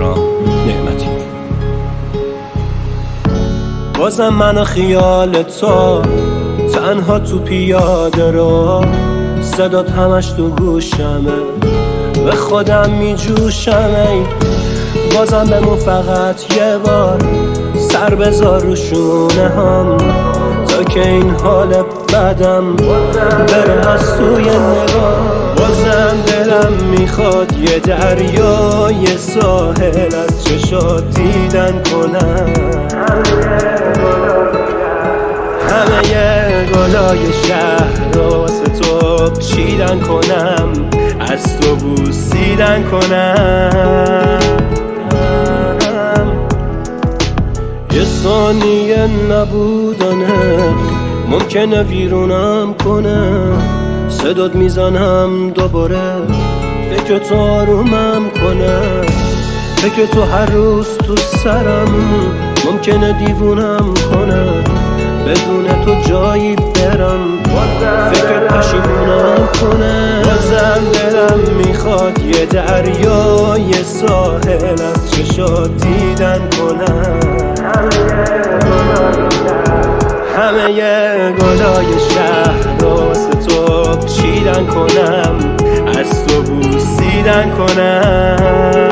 سلام نعمتی. بازم من و خیال تو تنها تو پیاده رو، صدات همش تو گوشمه، به خودم می جوشم. بازم بمون فقط یه بار، سر بذار رو شونه هم، تا که این حال بدم بره از توی نگاه. بازم دلم میخواد یه دریای ساحل از چشات دیدن کنم، همه گلای شهر واسه تو چیدن کنم، از تو بوسیدن کنم. یه ثانیه نبودنه ممکنه ویرونم کنه، صدات میزنم دوباره، فکر تو آرومم کنه، فکر تو هر روز تو سرم ممکنه دیوونم کنه، بدون تو جایی برم فکر پشیمونم کنه. بازم دلم میخواد یه دریای ساحل از چشات دیدن کنم، همه گلای شهر واسه تو چیدن کنم، از تو بوسیدن کنم.